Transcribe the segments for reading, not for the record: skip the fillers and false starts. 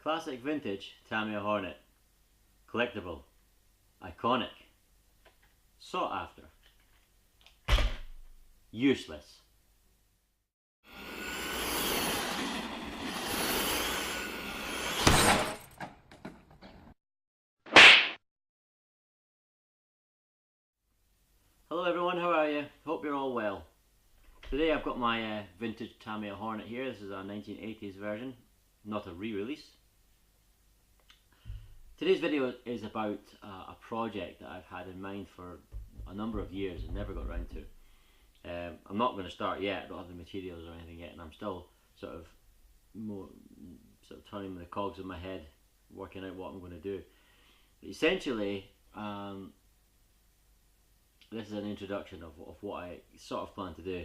Classic vintage Tamiya Hornet. Collectible. Iconic. Sought after. Useless. Hello everyone, how are you? Hope you're all well. Today I've got my vintage Tamiya Hornet here. This is a 1980s version, not a re-release. Today's video is about a project that I've had in mind for a number of years and never got around to. I'm not going to start yet, I don't have the materials or anything yet, and I'm still sort of turning the cogs in my head, working out what I'm going to do. But essentially, this is an introduction of what I sort of plan to do.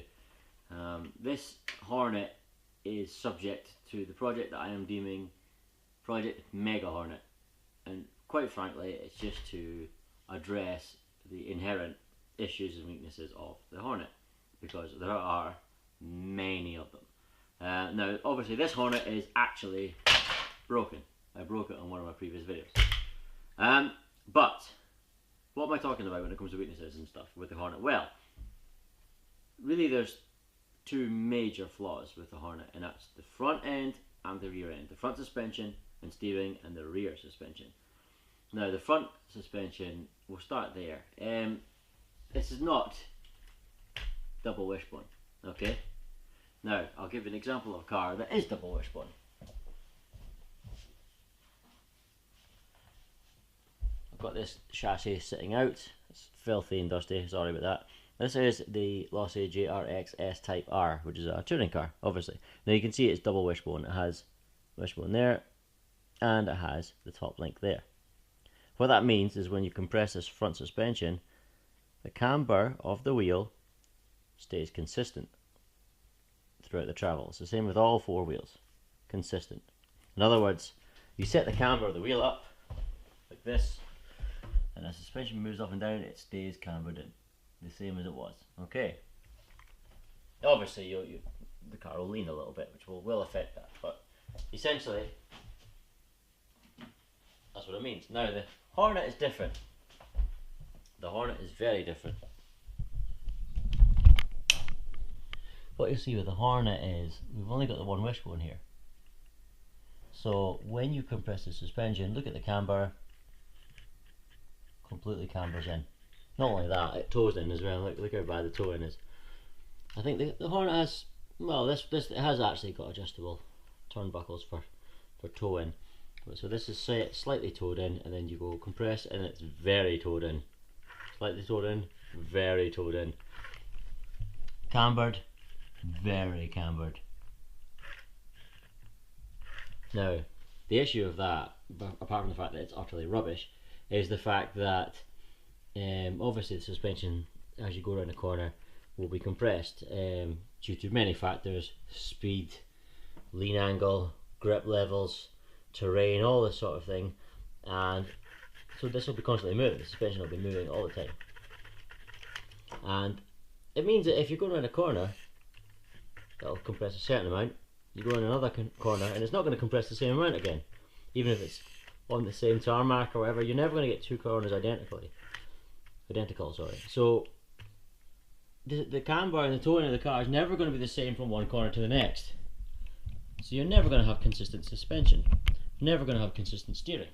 This Hornet is subject to the project that I am deeming Project Mega Hornet, and quite frankly it's just to address the inherent issues and weaknesses of the Hornet, because there are many of them. Now obviously this Hornet is actually broken. I broke it on one of my previous videos. But what am I talking about when it comes to weaknesses and stuff with the Hornet? Well, really there's two major flaws with the Hornet, and that's the front end and the rear end. The front suspension and steering, and the rear suspension. Now the front suspension, we'll start there. This is not double wishbone, okay? Now I'll give you an example of a car that is double wishbone. I've got this chassis sitting out. It's filthy and dusty, sorry about that. This is the Losi JRX S Type R, which is a touring car, obviously. Now you can see it's double wishbone. It has wishbone there, and it has the top link there. What that means is when you compress this front suspension, the camber of the wheel stays consistent throughout the travel. It's the same with all four wheels, consistent. In other words, you set the camber of the wheel up like this, and as the suspension moves up and down, it stays cambered in, the same as it was. Okay. Obviously, the car will lean a little bit, which will affect that, but essentially, that's what it means. Now the Hornet is different. The Hornet is very different. What you see with the Hornet is we've only got the one wishbone here. So when you compress the suspension, look at the camber. Completely cambers in. Not only that, it toes in as well. Look how bad the toe in is. I think the Hornet has, well, it has actually got adjustable turnbuckles for toe in. So this is slightly toed in, and then you go compress, and it's very toed in. Slightly toed in, very toed in. Cambered, very cambered. Now, the issue of that, apart from the fact that it's utterly rubbish, is the fact that obviously the suspension, as you go around the corner, will be compressed due to many factors: speed, lean angle, grip levels, terrain, all this sort of thing. And so this will be constantly moving. The suspension will be moving all the time, and it means that if you're going around a corner, it'll compress a certain amount. You go in another corner and it's not going to compress the same amount again, even if it's on the same tarmac or whatever. You're never going to get two corners identical. So the camber and the towing of the car is never going to be the same from one corner to the next. So you're never going to have consistent suspension, never going to have consistent steering.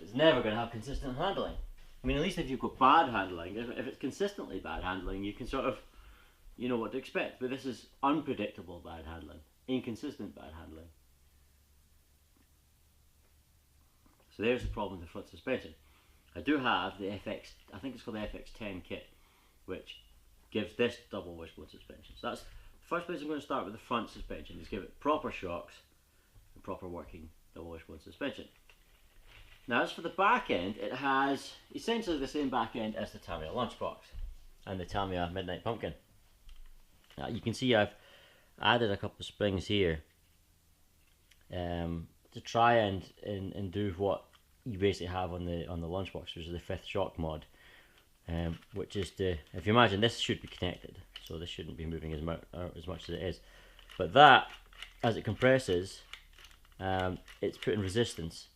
It's never going to have consistent handling. I mean, at least if you've got bad handling, if it's consistently bad handling, you can sort of, you know what to expect. But this is unpredictable bad handling, inconsistent bad handling. So there's the problem with the front suspension. I do have the FX, I think it's called the FX10 kit, which gives this double wishbone suspension. So that's the first place I'm going to start with. The front suspension is give it proper shocks and proper working double wishbone suspension. Now as for the back end, it has essentially the same back end as the Tamiya Lunchbox and the Tamiya Midnight Pumpkin. You can see I've added a couple of springs here to try and do what you basically have on the Lunchbox, which is the 5th shock mod, which is to, if you imagine, this should be connected, so this shouldn't be moving as much as it is, but that, as it compresses, it's putting resistance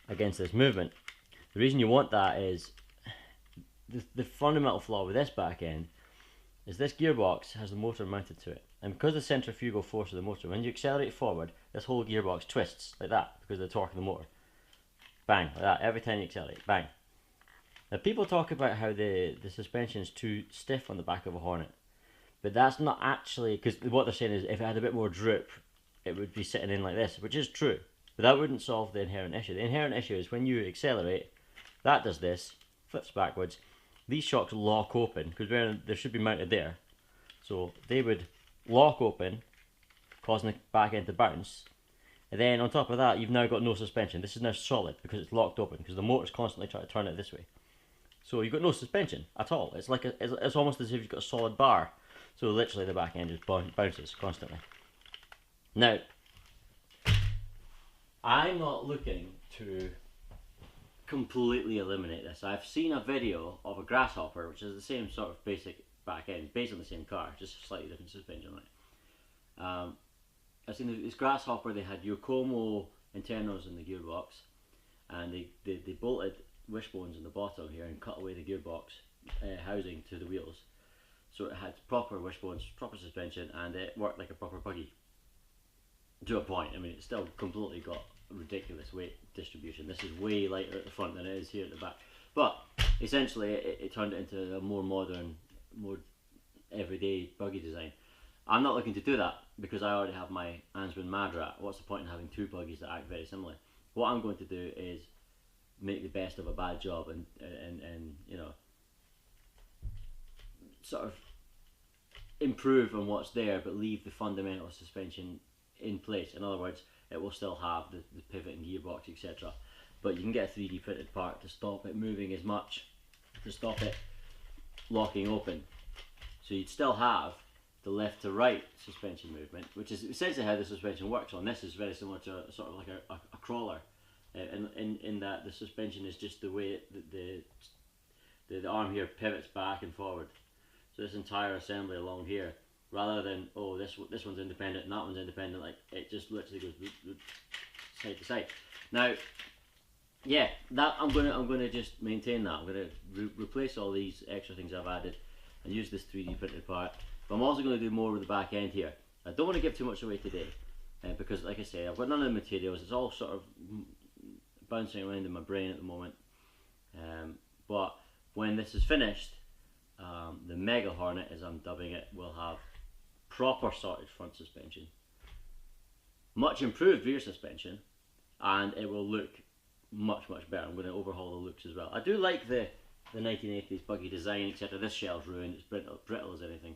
against this movement. The reason you want that is the fundamental flaw with this back end is this gearbox has the motor mounted to it, and because of the centrifugal force of the motor, when you accelerate forward, this whole gearbox twists like that because of the torque of the motor. Bang, like that, every time you accelerate, bang. Now people talk about how the suspension is too stiff on the back of a Hornet, but that's not actually, because what they're saying is if it had a bit more droop, it would be sitting in like this, which is true, but that wouldn't solve the inherent issue. The inherent issue is when you accelerate, that does this, flips backwards, these shocks lock open, because they should be mounted there, so they would lock open, causing the back end to bounce, and then on top of that you've now got no suspension. This is now solid because it's locked open, because the motor's constantly trying to turn it this way. So you've got no suspension at all. It's like it's almost as if you've got a solid bar. So literally the back end just bounces constantly. Now, I'm not looking to completely eliminate this. I've seen a video of a grasshopper, which is the same sort of basic back end, based on the same car, just slightly different suspension on it. I've seen this grasshopper. They had Yokomo internals in the gearbox, and they bolted wishbones in the bottom here and cut away the gearbox housing to the wheels, so it had proper wishbones, proper suspension, and it worked like a proper buggy to a point. I mean, it's still completely got ridiculous weight distribution. This is way lighter at the front than it is here at the back, but essentially it turned it into a more modern, more everyday buggy design. I'm not looking to do that because I already have my Ansman Madrat. What's the point in having two buggies that act very similarly? What I'm going to do is make the best of a bad job and you know, sort of improve on what's there, but leave the fundamental suspension in place. In other words, it will still have the pivot and gearbox, etc. But you can get a 3D printed part to stop it moving as much, to stop it locking open. So you'd still have the left to right suspension movement, which is essentially how the suspension works on this. Is very similar to sort of like a crawler. In that the suspension is just the way the arm here pivots back and forward. So this entire assembly along here, rather than this one's independent and that one's independent, like it just literally goes side to side. Now, yeah, that I'm gonna just maintain that. I'm gonna replace all these extra things I've added and use this 3D printed part. But I'm also going to do more with the back end here. I don't want to give too much away today, because like I say, I've got none of the materials. It's all sort of bouncing around in my brain at the moment, but when this is finished, the Mega Hornet, as I'm dubbing it, will have proper sorted front suspension, much improved rear suspension, and it will look much better. I'm going to overhaul the looks as well. I do like the 1980s buggy design, etc. This shell's ruined, it's brittle as anything,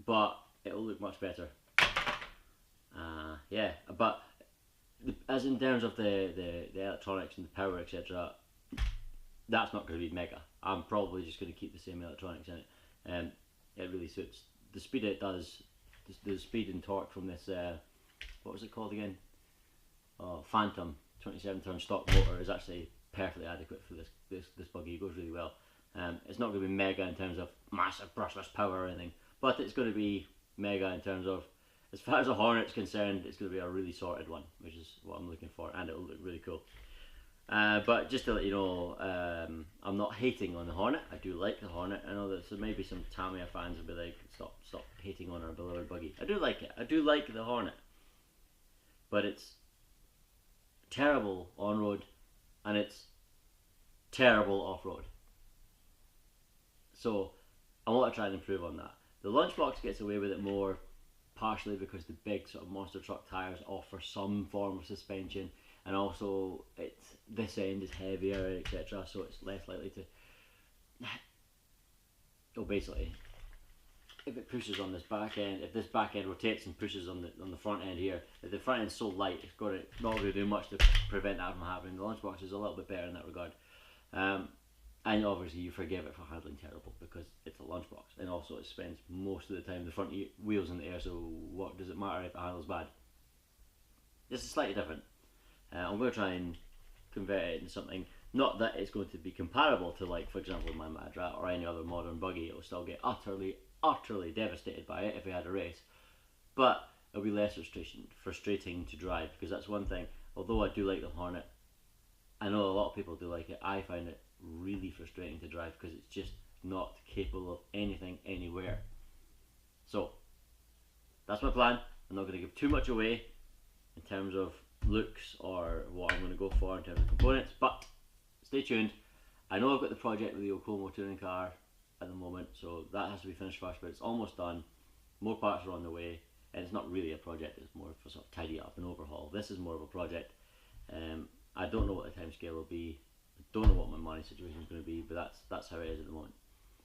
but it will look much better. Yeah, but as in terms of the electronics and the power, etc., that's not going to be mega. I'm probably just going to keep the same electronics in it. It really suits the speed it does. The speed and torque from this, what was it called again? Oh, Phantom 27-turn stock motor is actually perfectly adequate for this buggy. It goes really well. It's not going to be mega in terms of massive brushless power or anything, but it's going to be mega in terms of, as far as a Hornet's concerned, it's going to be a really sorted one, which is what I'm looking for, and it will look really cool. But just to let you know, I'm not hating on the Hornet. I do like the Hornet. I know that so maybe some Tamiya fans will be like, stop hating on our beloved buggy. I do like it. I do like the Hornet, but it's terrible on road and it's terrible off road. So I want to try and improve on that. The Lunchbox gets away with it more, partially because the big sort of monster truck tires offer some form of suspension, and also this end is heavier, etc., so it's less likely to, basically, if it pushes on this back end, if this back end rotates and pushes on the front end here, if the front end's so light, it's not going to do much to prevent that from happening. The Lunchbox is a little bit better in that regard. And obviously you forgive it for handling terrible because it's a Lunchbox, and also it spends most of the time the front wheels in the air, so what does it matter if it handles bad? This is slightly different. I'm going to try and convert it into something, not that it's going to be comparable to, like, for example, my Madrat or any other modern buggy. It will still get utterly devastated by it if we had a race, but it'll be less frustrating to drive, because that's one thing. Although I do like the Hornet, I know a lot of people do like it. I find it really frustrating to drive because it's just not capable of anything anywhere. So that's my plan. I'm not going to give too much away in terms of looks or what I'm going to go for in terms of components, but stay tuned. I know I've got the project with the Okomo touring car at the moment, so that has to be finished first, but it's almost done. More parts are on the way, and it's not really a project, it's more for sort of tidy up and overhaul. This is more of a project. I don't know what the time scale will be. I don't know what my money situation is going to be, but that's how it is at the moment.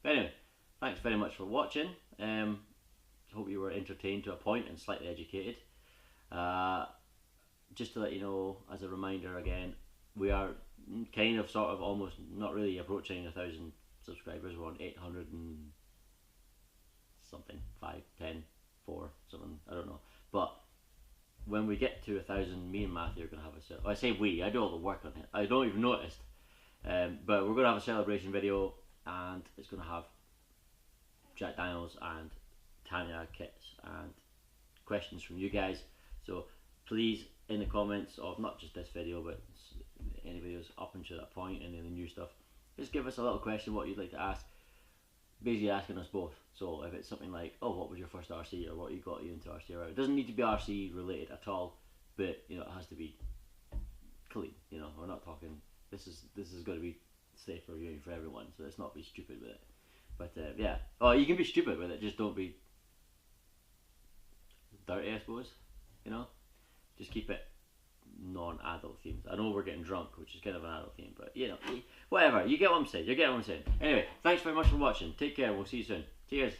But anyway, thanks very much for watching. Hope you were entertained to a point and slightly educated. Just to let you know, as a reminder again, we are kind of sort of almost not really approaching 1,000 subscribers. We're on 800 and something, 5, 10, 4, something, I don't know. But when we get to 1,000, me and Matthew are going to have a I say we, I do all the work on it. I don't even notice. But we're going to have a celebration video, and it's going to have Jack Daniels and Tamiya kits and questions from you guys. So please, in the comments of not just this video but any videos up until that point and then the new stuff, just give us a little question what you'd like to ask, basically asking us both. So if it's something like, oh, what was your first RC, or what you got you into RC, or it doesn't need to be RC related at all, but you know, it has to be clean. You know, we're not talking, this is going to be safe for you, for everyone, so let's not be stupid with it. But yeah, oh, you can be stupid with it, just don't be dirty, I suppose. You know, just keep it non-adult themed. I know we're getting drunk, which is kind of an adult theme, but you know, whatever, you get what I'm saying, you get what I'm saying. Anyway, thanks very much for watching, take care, we'll see you soon, cheers.